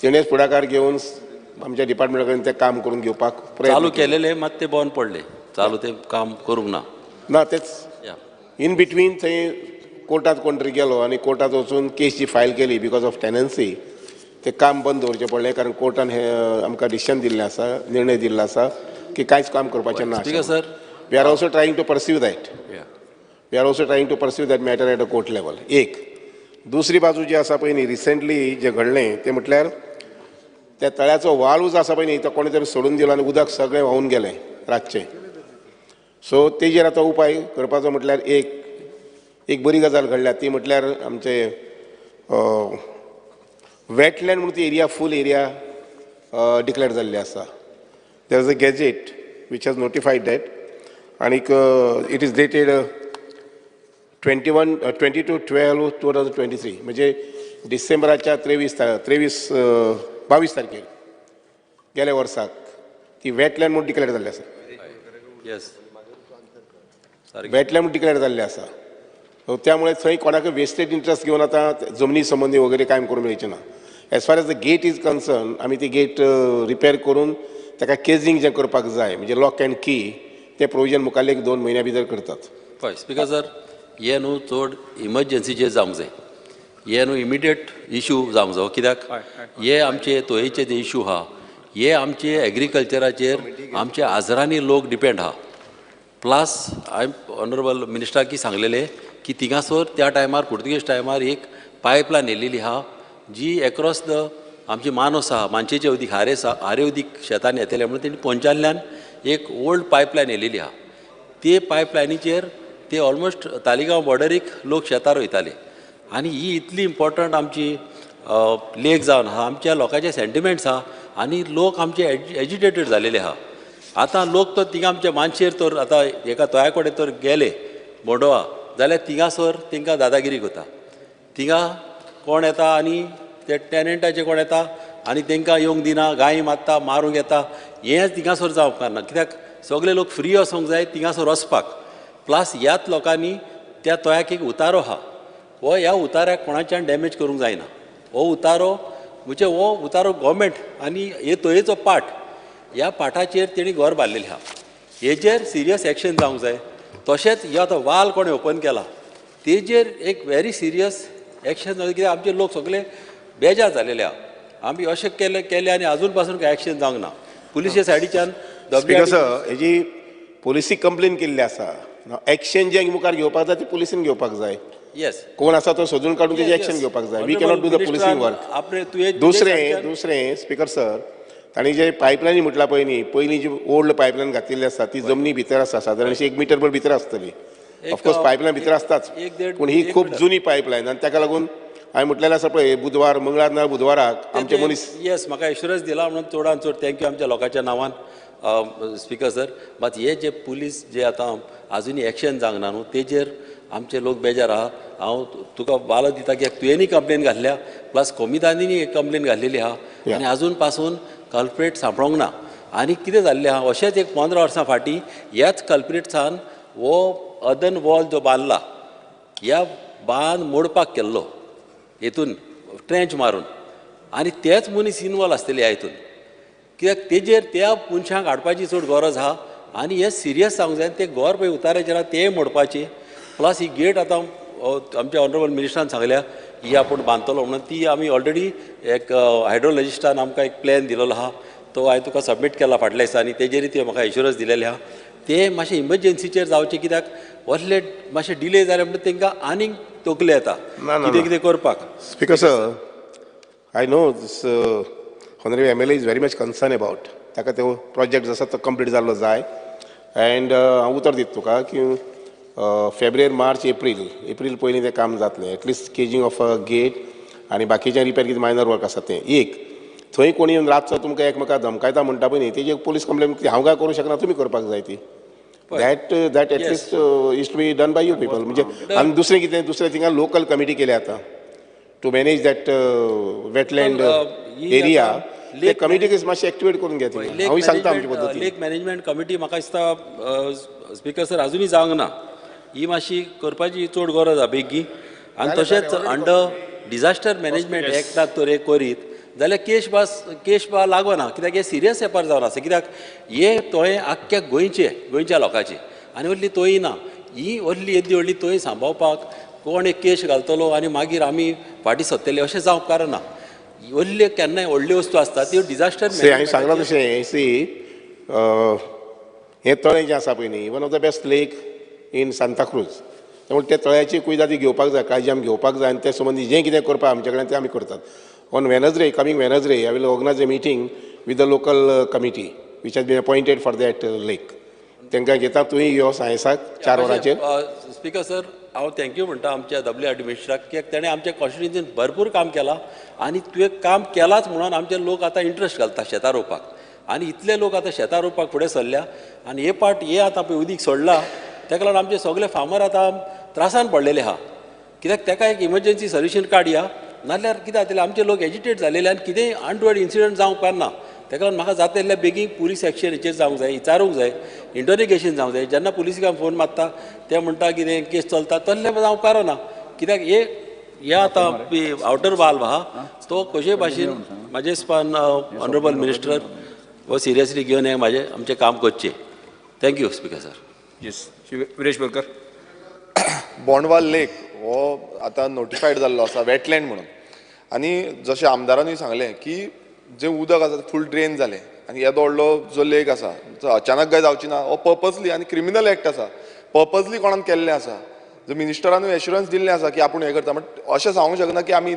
तेणेच पुढाकार घेवन आमच्या डिपार्टमेंटा कडेन तें काम करून घेवपाक चालू केलेले मात ते बंद पडले चालू ते काम करूंक ना ना तेच इन बिटवीन थंय कोर्टात कोण तरी गेलो आनी कोर्टात वचून केस जी फायल केली बिकॉज ऑफ टेनन्सी ते काम बंद दवरचें पडलें कारण कोर्टान हे आमकां डिसिशन दिल्लें आसा निर्णय दिल्लो आसा की कांयच काम करपाचें ना sir we are also trying to pursue that we are also trying to pursue that matter at a court level एक दुसरी बाजू जी आसा पळय न्ही रिसंटली जें घडलें तें म्हटल्यार त्या तळ्याचो वाळू जो आसा पळय न्ही तो कोणी तरी सोडून दिलो आनी उदक सगळें व्हांवून गेलें रातचें सो तेजेर आतां उपाय करपाचो म्हटल्यार एक बरी गजाल घडल्या ती म्हटल्यार आमचे वेटलँड म्हणून ती एरिया फूल एरिया डिक्लेअर जाल्ली आसा there is a gazette which has notified that आनीक इट इज डेटेड 22/12/2023 म्हणजे डिसेंबराच्या 22 तारखेर गेल्या वर्साक ती वेटलँड म्हणून डिक्लेअर जाल्ली आसा वेटलँड म्हणून डिक्लेअर जाल्ली आसा त्यामुळे थंय कोणाक वेस्टेड इंट्रस्ट घेवन आतां जमनी संबंदी वगैरे काम करूंक मेळचें ना as far as the gate is concern आमी ती गेट रिपेर करून ताका केजिंग जें करपाक जाय म्हणजे लॉक अँड की तें प्रोविजन मुखाल्ले 1-2 म्हयन्या भितर करतात पळय स्पिकर सर हे न्हू चड इमर्जन्सीचेर जावंक जाय हे न्हू इमिडिएट इश्यू जावंक जाय कित्याक हे आमचे तोयेचे जे इश्यू आहा हे आमचे एग्रीकल्चराचेर आमचे आजरांनी लोक डिपेंड आहा प्लस ऑनरेबल मिनिस्टराकी सांगलेले की थिंगासोर त्या टायमार पुर्तुगेज टायमार एक पायपलायन येयलेली आहा जी एक्रॉस द आमची मानस आहा मानशेचे उदीक हारे उदीक शेतान येतले म्हणून तेणी पोंचांतल्यान एक ओल्ड पायपलायन येयलेली आहा ते पायपलायनीचेर ते ऑलमोस्ट तालिगांव बॉर्डरीक लोक शेतार वयताले आनी ही इतली इम्पॉर्टंट आमची लेक जावन आहा आमच्या लोकांचे सेंटिमेंट्स आहा आनी लोक आमचे एजिटेटेड जालेले आहा आतां लोक तो थिंगा आमच्या मानशेर तर आतां एका तोया कडेन तर गेले बोंडोवा जाल्यार थिंगासोर तांकां दादागिरी करता थिंगा कोण येता आनी ते टॅनंटाचे कोण येता आनी तांकां येवंक दिना गायी मारता मारूंक येता हें थिंगासोर जावंक उपकारना कित्याक सगळे लोक फ्री वचोंक जाय थिंगासोर वचपाक प्लस ह्याच लोकांनी त्या तोयाक एक उतारो आहा हो ह्या उताऱ्याक कोणाच्यान डॅमेज करूंक जायना हो उतारो म्हणजे हो उतारो गव्हर्मेंट आनी हे तोयेचो पाट ह्या पाठाचेर तेणी घर बांदलेलें आहा हेजेर सिरियस एक्शन जावंक जाय तशेंच ह्यो आतां वाल कोणें ओपन केला तेजेर एक व्हेरी सिरियस एक्शन जावं कित्याक आमचे लोक सगळे बेजार जालेले आहा आमी अशें केलें आनी आजून पासून कांय एक्शन जावंक ना पुलिशे सायडीच्यान हेजी पुलिसी कंप्लेन केल्ली आसा एक्शन जें मुखार घेवपाक जाय ती पुलिसीन घेवपाक जाय येस कोण आसा तो सोदून काडून तेजी एक्शन घेवपाक जाय we cannot do the policing work दुसरें स्पिकर सर तांणी जे पायपलायनी म्हटला पळय न्ही पयलीं जी ओल्ड पायपलायन घातिल्ली आसा ती जमनी भितर आसा सादारणशी 1 मीटर भितर आसतली ऑफकोर्स पायपलायन भितर आसताच पूण ही खूब जुनी पायपलायन आनी ताका लागून हांवें म्हटलेलें आसा पळय बुधवार मंगळार ना बुधवाराक आमचे मनीस येस म्हाका एश्युरन्स दिला म्हणून चडान चड थँक्यू आमच्या लोकांच्या नांवान स्पिकर सर मात हे जे पुलीस जे आतां आजुनी एक्शन जावंक ना न्हू तेजेर आमचे लोक बेजार आहा हांव तुका वालो दिता कित्याक तुवेंनी कंप्लेन घातल्या प्लस कोमितांनी एक कंप्लेन घाल्लेली आहा आनी आजून पासून कल्प्रेट सांपळोंक ना आनी कितें जाल्लें आहा अशेंच एक 15 वर्सां फाटीं ह्याच कल्प्रेट्सान हो अदन वॉल जो बांदला ह्या बांद मोडपाक केल्लो हेतून ट्रेंच मारून आनी तेच मनीस इनवॉल्व आसतले ह्या हितून कित्याक तेजेर त्या मनशांक हाडपाची चड गरज आहा आनी हे सिरियस जावंक जाय ते घर पळय उताराचेर आहा ते मोडपाचे प्लस ही गेट आतां आमच्या ऑनरेबल मिनिस्टरान सांगल्या ही आपूण बांदतलो म्हणून ती आमी ऑलरेडी एक हायड्रोलॉजिस्टान आमकां एक प्लॅन दिलेलो आहा तो हांवें तुका सबमीट केला फाटल्या दिसांनी तेजेर ती म्हाका एश्युरन्स दिलेले आहा ते मातशें इमर्जन्सीचेर जावचें कित्याक असले मातशें डिले जाले म्हणटा तांकां आनीक तकले येता कितें कितें करपाक speaker sir I know this honorable MLA is very much concerned about ताका तो प्रोजेक्ट जो आसा तो कंप्लीट जाल्लो जाय एंड हांव उतर दिता तुका की फेब्रुवारी मार्च एप्रील पयलीं तें काम जातलें एटलिस्ट केजिंग ऑफ अ गेट आनी बाकीचें रिपेर कितें मायनर वर्क आसा तें एक थंय कोणी येवन रातचो तुमकां एकमेकाक धमकायता म्हणटा पळय न्ही तेजी पुलीस कंप्लेन हांव काय करूं शकना तुमी करपाक जाय ती that at least is to be done by you people म्हणजे आनी दुसरें कितें थिंगा लोकल कमिटी केल्या आतां to manage that wetland area ते कमिटीक मातशें एक्टिवेट करून घेता हांव सांगता आमचे पद्दतीन लेक मॅनेजमेंट कमिटी म्हाका दिसता स्पिकर सर आजुनूय जावंक ना ही मातशी करपाची चड गरज आहा बेगी आनी तशेंच अंडर डिजास्टर मॅनेजमेंट एक्टाक तर करीत जाल्यार केस बा लागना, कित्याक हे सिरियस एपार जावन आसा. कित्याक हे तोय आख्ख्या गोंयच्या लोकांचे आनी व्हडली तोय ना. ही व्हडली येदी व्हडली तोय सांबाळपाक कोण एक केस घालतलो आनी मागीर आमी फाटीं सत्तले अशें जावंक कारण ना. व्हडल्यो केन्नाय व्हडल्यो वस्तू आसता त्यो डिजास्टर हांवें सांगलां तशें हें तळें जें आसा पळय न्ही, one of the best lake in Santa Cruz. त्यामुळे त्या तळ्याची कुयदादी घेवपाक जाय, काळजी आमी घेवपाक जाय, आनी ते संबंदी जें कितें करपाक आमचे कडेन तें आमी करतात. On Wednesday, coming Wednesday, I will organise a meeting with the local committee which has been appointed for that lake. तांकां घेता, तुवें यो सायन्साक 4 वरांचेर. स्पिकर सर, हांव थँक्यू म्हणटा आमच्या WRD मिनिस्टराक, कित्याक ताणें आमच्या कॉन्स्टिट्युन्सीन भरपूर काम केलां आनी तुवें काम केलांच म्हणून आमचे लोक आतां इंट्रस्ट घालता शेतां रोवपाक. आनी इतले लोक आतां शेतां रोवपाक फुडें सरल्या. आनी हे आतां पळय उदीक सोडलां, ताका लागून आमचे सगळे फार्मर आतां त्रासान पडलेले आहा. कित्याक ताका एक इमर्जन्सी सोल्युशन काडया, नाल्यार कितें जातलें आमचे लोक एजिटेट जालेले आनी कितेंय अनटुवर्ड इन्सिडंट जावंक पारना. ताका लागून म्हाका जाता तितल्या बेगीन पुलीस एक्शन हेचेर जावंक जाय, विचारूंक जाय, इंटररोगेशन जावंक जाय. जेन्ना पुलिसांक फोन मारता ते म्हणटा कितें केस चलता, तसलें जावंक पारना. कित्याक हे आतां आउटर वाल्व आहा तो कशे भाशेन म्हाजे हिसपान ऑनरेबल मिनिस्टर हो सिरियसली घेवन हे आमचें काम करचें. Thank you speaker sir. Yes, Viresh Borkar. Bondvol lake हो आतां नोटिफायड जाल्लो आसा वेटलँड म्हणून. आनी जशें आमदारांनी सांगलें की जें उदक आसा फूल ड्रेन जालें आनी येदो व्हडलो जो लेक आसा तो अचानक काय जावची ना. हो पर्पजली आनी क्रिमिनल एक्ट आसा, पर्पजली कोणान केल्लें आसा. जर मिनिस्टरानूय एश्युरन्स दिल्लें आसा की आपूण हें करता, बट अशें सांगूंक शकना की आमी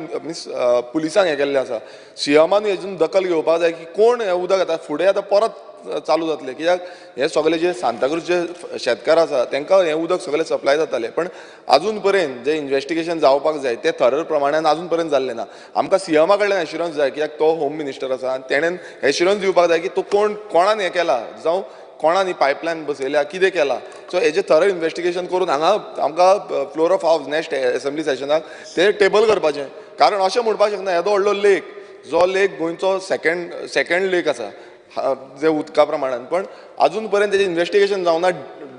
पुलिसांक हें केल्लें आसा. CMानूय हेतून दखल घेवपाक जाय की कोण हें उदक येता फुडें आतां परत चालू जातलें. कित्याक हे सगळे जे सांताक्रूजचे शेतकार आसा तांकां हें उदक सगळें सप्लाय जातालें, पण आजून पर्यंत जें इन्व्हेस्टिगेशन जावपाक जाय तें थर प्रमाणान आजून पर्यंत जाल्लें ना. आमकां CMा कडल्यान एश्युरन्स जाय, कित्याक तो होम मिनिस्टर आसा आनी तेणेन एश्युरन्स दिवपाक जाय की तो कोणान हें केलां, जावं कोणान ही पायपलायन बसयल्या, कितें केलां. सो हेजें थर इन्व्हेस्टिगेशन करून हांगा आमकां फ्लोर ऑफ हावस नेक्स्ट असेंब्ली सेशनाक तें टेबल करपाचें. कारण अशें म्हणपाक शकना येदो व्हडलो लेक, जो लेक गोंयचो सेकंड लेक आसा जे उदका प्रमाणान, पण आजून पर्यंत तेजें इन्व्हेस्टिगेशन जावना.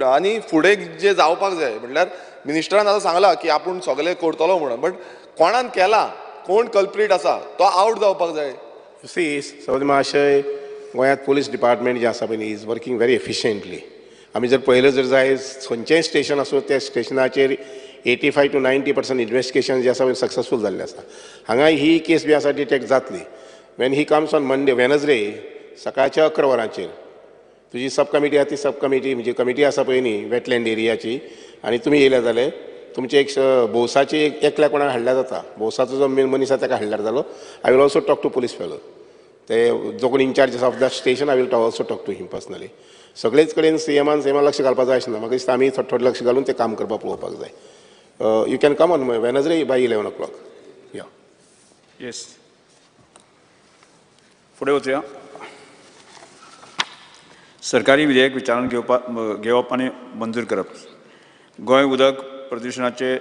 आनी फुडें जें जावपाक जाय म्हणल्यार मिनिस्टरान आतां सांगलां की आपूण सगळें करतलो म्हणून, बट कोणान केलां, कोण कल्प्रीट आसा तो आवट जावपाक जाय. सौदी महाशय, गोंयांत पुलीस डिपार्टमेंट जें आसा पळय न्ही, इज वर्किंग व्हेरी एफिशियंटली. आमी जर पळयलें जर जाय खंयचेंय स्टेशन आसूं त्या स्टेशनाचेर 85 to 90% इन्व्हेस्टिगेशन जें आसा सक्सेसफूल जाल्लें आसा. हांगा ही केस बी आसा डिटेक्ट जातली. When he comes on Monday Wednesday सकाळच्या 11 वरांचेर तुजी सब कमिटी आसा ती सब कमिटी म्हणजे कमिटी आसा पळय न्ही वेटलँड एरियाची, आनी तुमी येयल्या जाल्यार तुमचे एक भोवसाची एकल्या कोणाक हाडल्यार जाता. भोवसाचो जो मेन मनीस आसा ताका हाडल्यार जालो. I will also talk to police fellow, ते जो कोण in charge of that station, I will also talk to him personally. सगळेच कडेन CMान लक्ष घालपाक जाय आशिल्लें. म्हाका दिसता आमी थोडें लक्ष घालून तें काम करपाक पळोवपाक जाय. You can come on Wednesday by 11 o'clock. या येस, फुडें वचुया. सरकारी विधेयक विचारान घेवप आनी मंजूर करप. गोंय उदक प्रदुशणाचे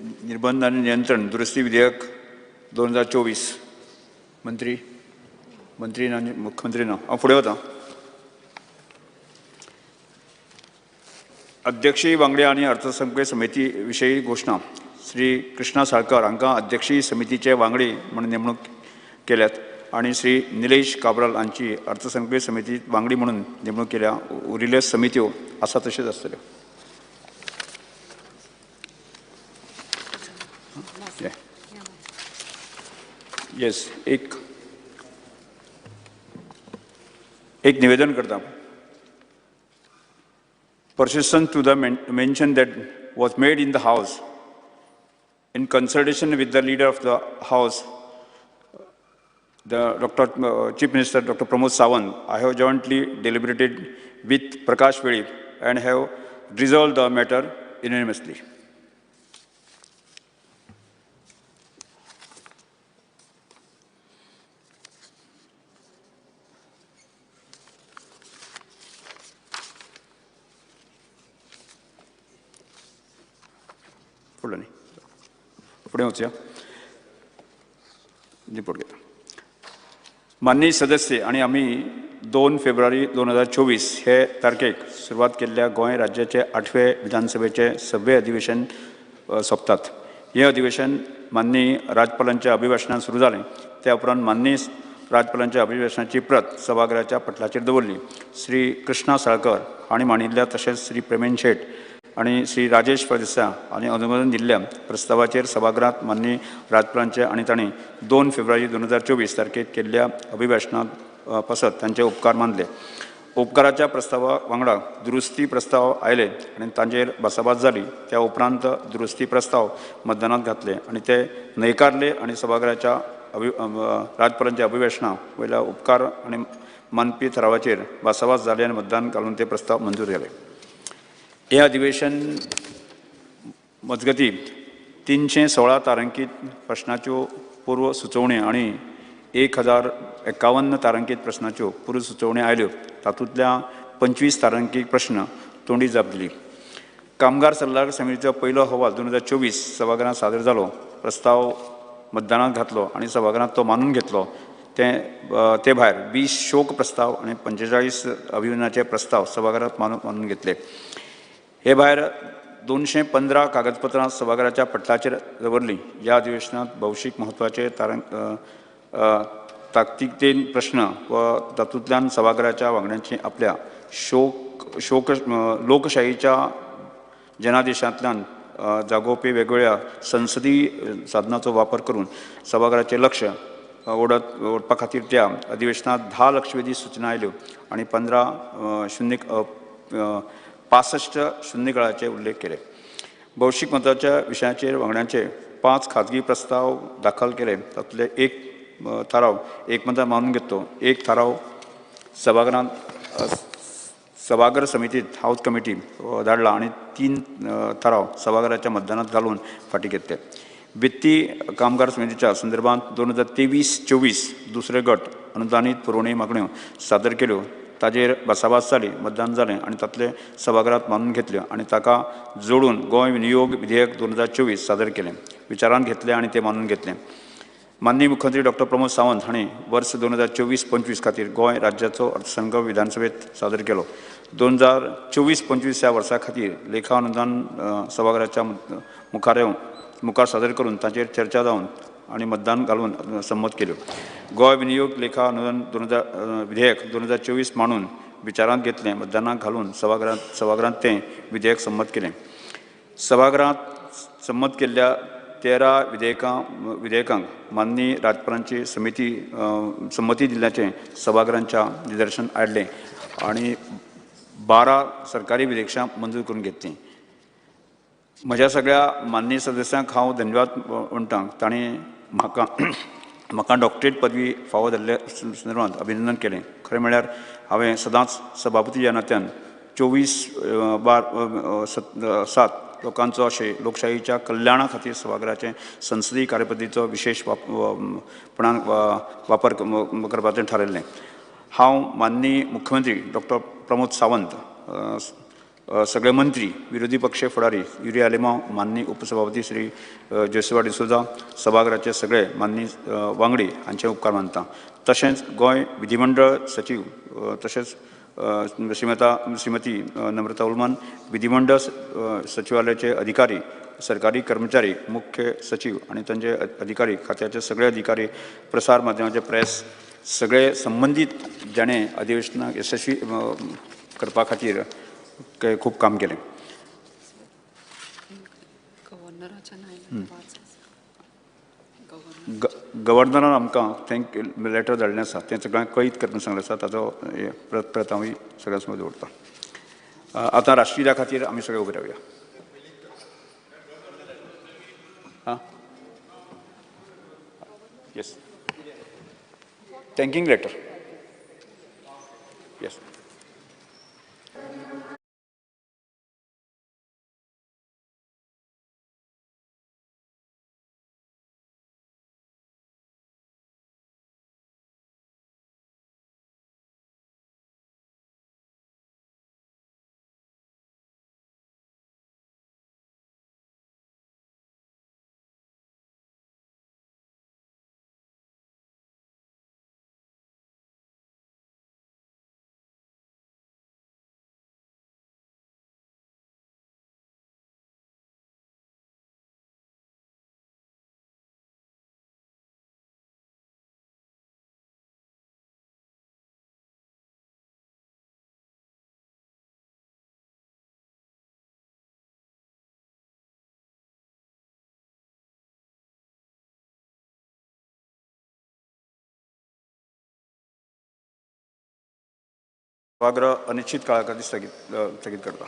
निर्बंध आनी नियंत्रण दुरुस्ती विधेयक 2024. मंत्री आनी मुख्यमंत्री ना. हांव फुडें वता. अध्यक्षीय वांगडी आनी अर्थसंकल्प समिती विशयी घोशणा. श्री कृष्णा साळकर हांकां अध्यक्षीय समितीचे वांगडी म्हणून नेमणूक केल्यात आनी श्री निलेश काब्राल हांची अर्थसंकल्प समिती वांगडी म्हणून नेमणूक केल्या. उरिल्ल्यो समित्यो आसा तश्योच आसतल्यो. येस, एक निवेदन करता. Persistent to the mention that was made in the House in consultation with the leader of the House, the Chief Minister Dr. Pramod Sawant, I have jointly deliberated with Prakash Vedi and have resolved the matter unanimously. फुडें वचुया. Report घेता. माननीय सदस्य आनी आमी 2 February 2024 हे तारखेक सुरवात केल्ल्या गोंय राज्याचे 8वें विधानसभेचे 6वें अधिवेशन सोंपतात. हे अधिवेशन माननीय राज्यपालांच्या अभिभाशणान सुरू जालें त्या उपरांत माननीय राज्यपालांच्या अभिभाशणाची प्रत सभागृहाच्या पटलाचेर दवरली. श्री कृष्णा साळकर हांणी मांडिल्ल्या तशेंच श्री प्रवीण शेट आणि श्री राजेश फळदेसाय हांणी अनुमोदन दिल्ल्या प्रस्तावाचेर सभागृहांत माननीय राज्यपालांचे आनी तांणी 2 फेब्रुवारी 2024 तारखेर केल्ल्या अभिभाशणांत पासत तांचे उपकार मानले. उपकाराच्या प्रस्तावा वांगडा दुरुस्ती प्रस्ताव आयले आनी तांचेर भासाभास जाली. त्या उपरांत दुरुस्ती प्रस्ताव मतदानांत घातले आनी ते न्हयकारले आनी सभागृहाच्या राज्यपालांच्या अभिभाशणां वयल्या उपकार आनी मानपी थारावाचेर भासाभास जाले आनी मतदान घालून ते प्रस्ताव मंजूर जाले. हे अधिवेशन मजगती 316 तारांकीत प्रश्नाच्यो पूर्व सुचोवण्यो आनी 1051 तारांकीत प्रश्नाच्यो पूर्व सुचोवण्यो आयल्यो. तातूंतल्या 25 तारांकीत प्रश्न तोंडी जाप दिली. कामगार सल्लागार समितीचो पयलो अहवाल 2024 सभागृहांत सादर जालो. प्रस्ताव मतदानांत घातलो आनी सभागृहांत तो मानून घेतलो. ते भायर 20 शोक प्रस्ताव आनी 45 अभिनंदनाचे प्रस्ताव सभागृहांत मानून घेतले. हे भायर 215 कागदपत्रां सभागृहाच्या पटलाचेर दवरली. ह्या अधिवेशनांत भौशीक म्हत्वाचे ताकतीकेन प्रश्न व तातूंतल्यान सभागृहाच्या वांगड्यांची आपल्या लोकशाहीच्या जनादेशांतल्यान जागोवपी वेगवेगळ्या संसदीय साधनांचो वापर करून सभागृहाचें लक्ष ओडपा खातीर त्या अधिवेशनांत 10 लक्षवेधी सूचना आयल्यो आनी 65 शुन्यकळाचे उल्लेख केले. भौशीक म्हत्वाच्या विशयाचेर वांगड्यांचे 5 खाजगी प्रस्ताव दाखल केले. तातूंतले एक थाराव एकमतान मानून घेतलो. एक थाराव सभागृह समितीत हाऊस कमिटी धाडला आनी 3 थाराव सभागृहाच्या मतदानांत घालून फाटीं घेतले. वित्ती कामगार समितीच्या संदर्भांत 2023-24 दुसरे गट अनुदानीत पुरवणी मागण्यो सादर केल्यो. ताजेर भासाभास जाली, मतदान जालें आनी तातले सभागृहांत मानून घेतल्यो आनी ताका जोडून गोंय विनियोग विधेयक 2024 सादर केलें. विचारांत घेतलें आनी तें मानून घेतलें. माननीय मुख्यमंत्री डॉ. प्रमोद सावंत हांणी वर्स 2024-25 खातीर गोंय राज्याचो अर्थसंघ विधानसभेत सादर केलो. 2024-25 ह्या वर्सा खातीर लेखा अनुदान सभागृहाच्या मुखार सादर करून ताचेर चर्चा जावन आनी मतदान घालून संमत केल्यो. गोंय विनियोग लेखा अनुदान विधेयक 2024 मांडून विचारांत घेतलें. मतदानाक घालून सभागृहांत तें विधेयक संमत केलें. सभागृहांत संमत केल्ल्या 13 विधेयकांक माननीय राज्यपालांची संमती दिल्ल्याचें सभागृहांच्या निदर्शन आयलें आनी 12 सरकारी विधेयकां मंजूर करून घेतलीं. म्हज्या सगळ्या माननीय सदस्यांक हांव धन्यवाद म्हणटां. तांणी म्हाका डॉक्टरेट पदवी फावो जाल्ल्या संदर्भांत अभिनंदन केलें. खरें म्हळ्यार हांवें सदांच सभापती ह्या नात्यान 24/7 लोकांचो अशें लोकशाहीच्या कल्याणा खातीर सभागृहाचे संसदीय कार्यपद्दतीचो विशेशपणान वापर करपाचें थारायल्लें. हांव माननीय मुख्यमंत्री डॉ. प्रमोद सावंत, सगळे मंत्री, विरोधी पक्ष फुडारी युरिया आलेमांव, माननीय उपसभापती श्री जोसेवा डिसोजा, सभागृहाचे सगळे माननीय वांगडी हांचे उपकार मानतां. तशेंच गोंय विधिमंडळ सचिव तशेंच श्रीमती नम्रता उलमान, विधिमंडळ सचिवालयाचे अधिकारी, सरकारी कर्मचारी, मुख्य सचिव आनी तांचे अधिकारी, खात्याचे सगळे अधिकारी, प्रसार माध्यमाचे प्रेस, सगळे संबंधीत जाणे अधिवेशनाक यशस्वी करपा खातीर खूब काम केलें. गव्हर्नरान आमकां लेटर धाडलें आसा, तें सगळ्यांक कळीत करपाक सांगलें आसा. ताचो प्रत हांव सगळ्यां समोर दवरतां. आतां राष्ट्रीया खातीर आमी सगळे उबे रावया. Yes, thanking letter. येस. सभागृह अनिश्चित काळाकरता स्थगित करता.